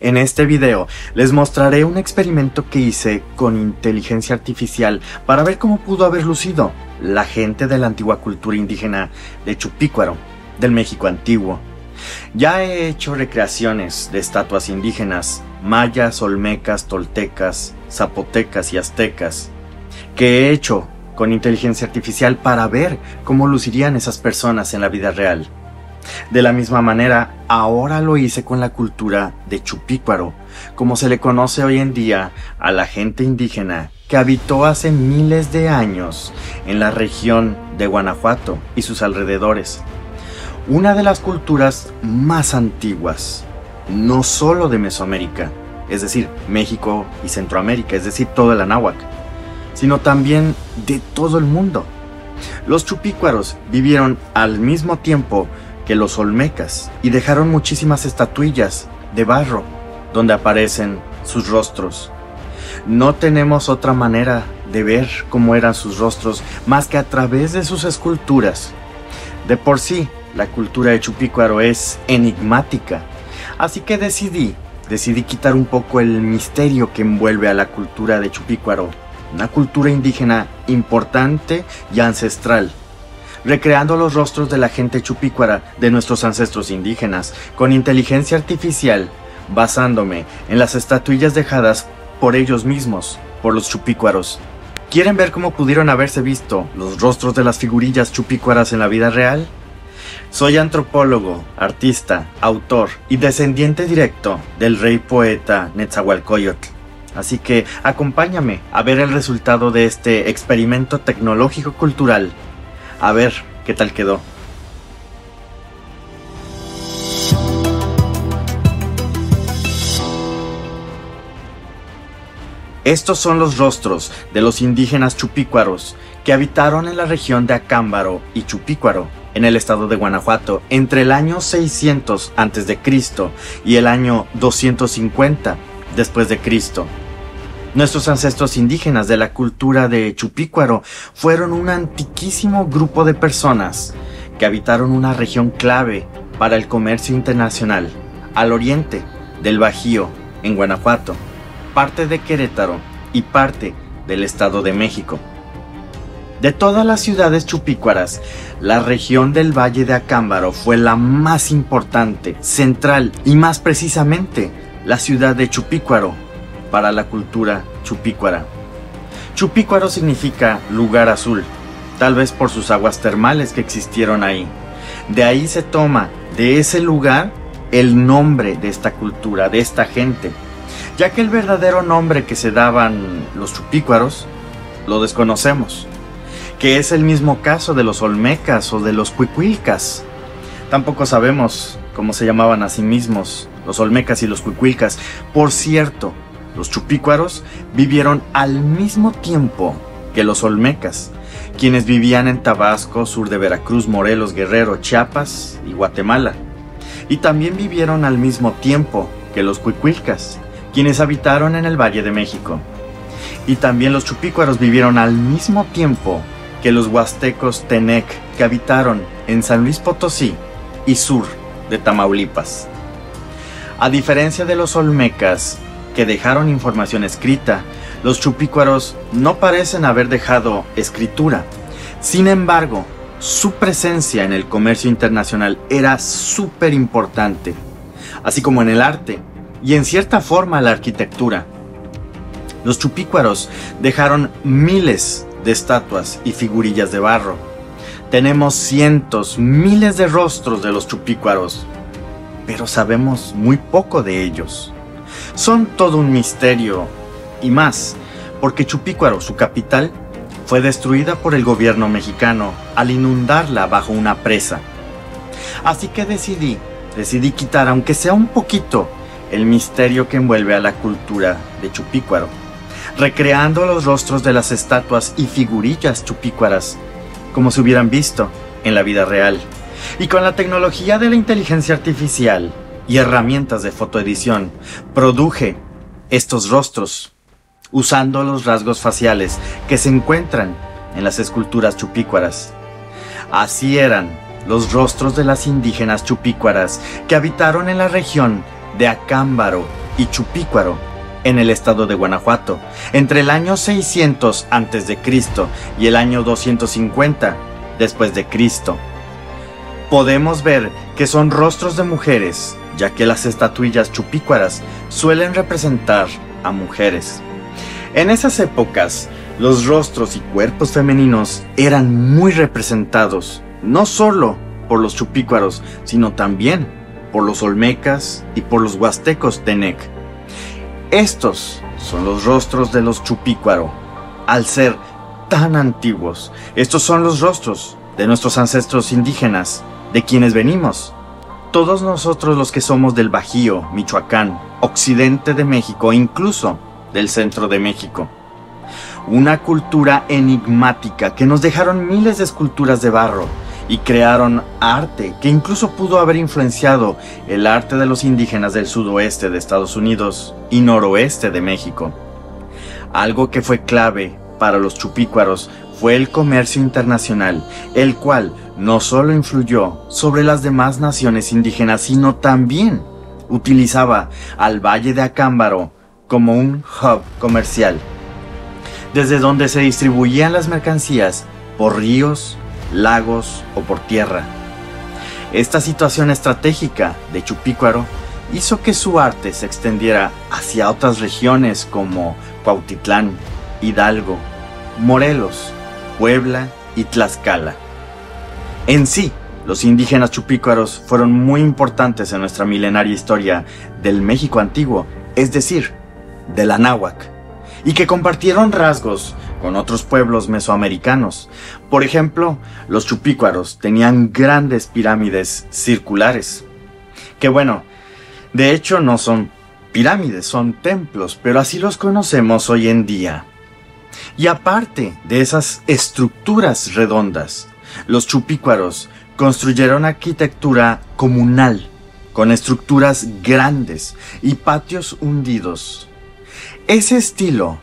En este video les mostraré un experimento que hice con inteligencia artificial para ver cómo pudo haber lucido la gente de la antigua cultura indígena de Chupícuaro, del México antiguo. Ya he hecho recreaciones de estatuas indígenas, mayas, olmecas, toltecas, zapotecas y aztecas, que he hecho con inteligencia artificial para ver cómo lucirían esas personas en la vida real. De la misma manera, ahora lo hice con la cultura de Chupícuaro, como se le conoce hoy en día a la gente indígena que habitó hace miles de años en la región de Guanajuato y sus alrededores. Una de las culturas más antiguas, no solo de Mesoamérica, es decir, México y Centroamérica, es decir, todo el Anáhuac, sino también de todo el mundo. Los chupícuaros vivieron al mismo tiempo que los olmecas y dejaron muchísimas estatuillas de barro donde aparecen sus rostros. No tenemos otra manera de ver cómo eran sus rostros más que a través de sus esculturas. De por sí, la cultura de Chupícuaro es enigmática, así que decidí quitar un poco el misterio que envuelve a la cultura de Chupícuaro, una cultura indígena importante y ancestral, recreando los rostros de la gente chupícuara de nuestros ancestros indígenas con inteligencia artificial, basándome en las estatuillas dejadas por ellos mismos, por los chupícuaros. ¿Quieren ver cómo pudieron haberse visto los rostros de las figurillas chupícuaras en la vida real? Soy antropólogo, artista, autor y descendiente directo del rey poeta Netzahualcóyotl. Así que acompáñame a ver el resultado de este experimento tecnológico-cultural. A ver qué tal quedó. Estos son los rostros de los indígenas chupícuaros que habitaron en la región de Acámbaro y Chupícuaro, en el estado de Guanajuato, entre el año 600 a.C. y el año 250 después de Cristo. Nuestros ancestros indígenas de la cultura de Chupícuaro fueron un antiquísimo grupo de personas que habitaron una región clave para el comercio internacional, al oriente del Bajío, en Guanajuato, parte de Querétaro y parte del Estado de México. De todas las ciudades chupícuaras, la región del Valle de Acámbaro fue la más importante, central y más precisamente la ciudad de Chupícuaro para la cultura chupícuara. Chupícuaro significa lugar azul, tal vez por sus aguas termales que existieron ahí. De ahí se toma, de ese lugar, el nombre de esta cultura, de esta gente, ya que el verdadero nombre que se daban los chupícuaros lo desconocemos, que es el mismo caso de los olmecas o de los cuicuilcas. Tampoco sabemos cómo se llamaban a sí mismos los olmecas y los cuicuilcas. Por cierto, los chupícuaros vivieron al mismo tiempo que los olmecas, quienes vivían en Tabasco, sur de Veracruz, Morelos, Guerrero, Chiapas y Guatemala. Y también vivieron al mismo tiempo que los cuicuilcas, quienes habitaron en el Valle de México. Y también los chupícuaros vivieron al mismo tiempo que los huastecos tenec, que habitaron en San Luis Potosí y sur de Tamaulipas. A diferencia de los olmecas, que dejaron información escrita, los chupícuaros no parecen haber dejado escritura. Sin embargo, su presencia en el comercio internacional era súper importante, así como en el arte y en cierta forma la arquitectura. Los chupícuaros dejaron miles de estatuas y figurillas de barro. Tenemos cientos, miles de rostros de los chupícuaros, pero sabemos muy poco de ellos. Son todo un misterio, y más, porque Chupícuaro, su capital, fue destruida por el gobierno mexicano al inundarla bajo una presa. Así que decidí quitar, aunque sea un poquito, el misterio que envuelve a la cultura de Chupícuaro, recreando los rostros de las estatuas y figurillas chupícuaras, como se hubieran visto en la vida real. Y con la tecnología de la inteligencia artificial y herramientas de fotoedición, produje estos rostros, usando los rasgos faciales que se encuentran en las esculturas chupícuaras. Así eran los rostros de las indígenas chupícuaras que habitaron en la región de Acámbaro y Chupícuaro, en el estado de Guanajuato, entre el año 600 a.C. y el año 250 después de Cristo. Podemos ver que son rostros de mujeres, ya que las estatuillas chupícuaras suelen representar a mujeres. En esas épocas, los rostros y cuerpos femeninos eran muy representados, no solo por los chupícuaros, sino también por los olmecas y por los huastecos tenec. Estos son los rostros de los chupícuaro. Al ser tan antiguos, estos son los rostros de nuestros ancestros indígenas, de quienes venimos. Todos nosotros los que somos del Bajío, Michoacán, occidente de México, incluso del centro de México. Una cultura enigmática que nos dejaron miles de esculturas de barro y crearon arte que incluso pudo haber influenciado el arte de los indígenas del sudoeste de Estados Unidos y noroeste de México. Algo que fue clave para los chupícuaros fue el comercio internacional, el cual no solo influyó sobre las demás naciones indígenas, sino también utilizaba al Valle de Acámbaro como un hub comercial, desde donde se distribuían las mercancías por ríos, lagos o por tierra. Esta situación estratégica de Chupícuaro hizo que su arte se extendiera hacia otras regiones como Cuautitlán, Hidalgo, Morelos, Puebla y Tlaxcala. En sí, los indígenas chupícuaros fueron muy importantes en nuestra milenaria historia del México antiguo, es decir, del Anáhuac, y que compartieron rasgos con otros pueblos mesoamericanos. Por ejemplo, los chupícuaros tenían grandes pirámides circulares, que bueno, de hecho no son pirámides, son templos, pero así los conocemos hoy en día. Y aparte de esas estructuras redondas, los chupícuaros construyeron arquitectura comunal, con estructuras grandes y patios hundidos. Ese estilo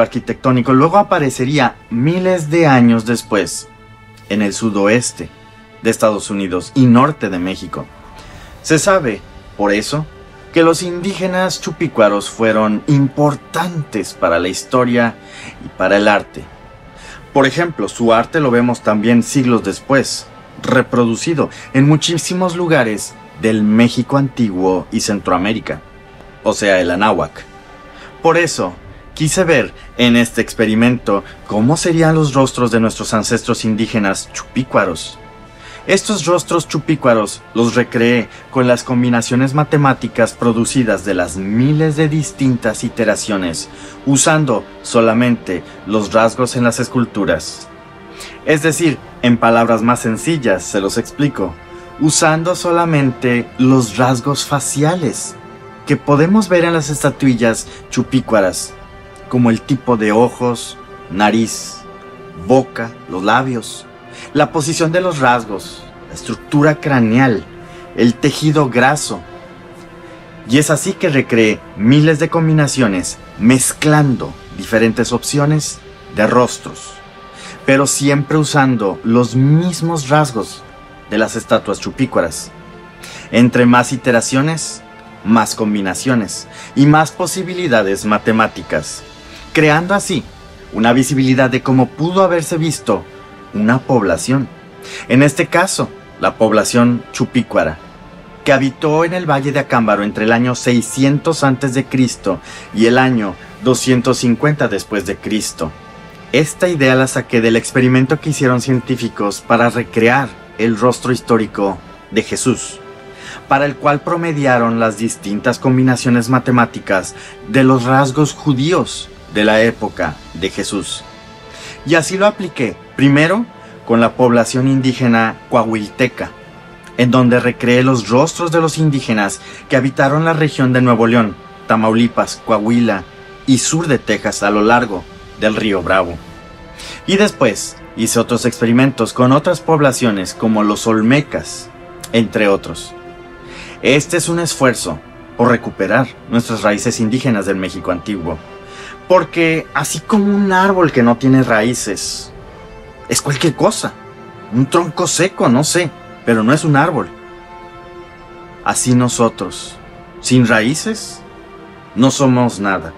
arquitectónico luego aparecería miles de años después en el sudoeste de Estados Unidos y norte de México. Se sabe, por eso, que los indígenas chupícuaros fueron importantes para la historia y para el arte. Por ejemplo, su arte lo vemos también siglos después, reproducido en muchísimos lugares del México antiguo y Centroamérica, o sea, el Anáhuac. Por eso, quise ver en este experimento cómo serían los rostros de nuestros ancestros indígenas chupícuaros. Estos rostros chupícuaros los recreé con las combinaciones matemáticas producidas de las miles de distintas iteraciones, usando solamente los rasgos en las esculturas. Es decir, en palabras más sencillas se los explico, usando solamente los rasgos faciales que podemos ver en las estatuillas chupícuaras, como el tipo de ojos, nariz, boca, los labios, la posición de los rasgos, la estructura craneal, el tejido graso. Y es así que recreé miles de combinaciones mezclando diferentes opciones de rostros, pero siempre usando los mismos rasgos de las estatuas chupícuaras. Entre más iteraciones, más combinaciones y más posibilidades matemáticas, creando así una visibilidad de cómo pudo haberse visto una población. En este caso, la población chupícuara, que habitó en el Valle de Acámbaro entre el año 600 a.C. y el año 250 después de Cristo. Esta idea la saqué del experimento que hicieron científicos para recrear el rostro histórico de Jesús, para el cual promediaron las distintas combinaciones matemáticas de los rasgos judíos de la época de Jesús. Y así lo apliqué, primero con la población indígena coahuilteca, en donde recreé los rostros de los indígenas que habitaron la región de Nuevo León, Tamaulipas, Coahuila y sur de Texas a lo largo del río Bravo. Y después hice otros experimentos con otras poblaciones como los olmecas, entre otros. Este es un esfuerzo por recuperar nuestras raíces indígenas del México antiguo, porque así como un árbol que no tiene raíces es cualquier cosa, un tronco seco, no sé, pero no es un árbol. Así nosotros, sin raíces, no somos nada.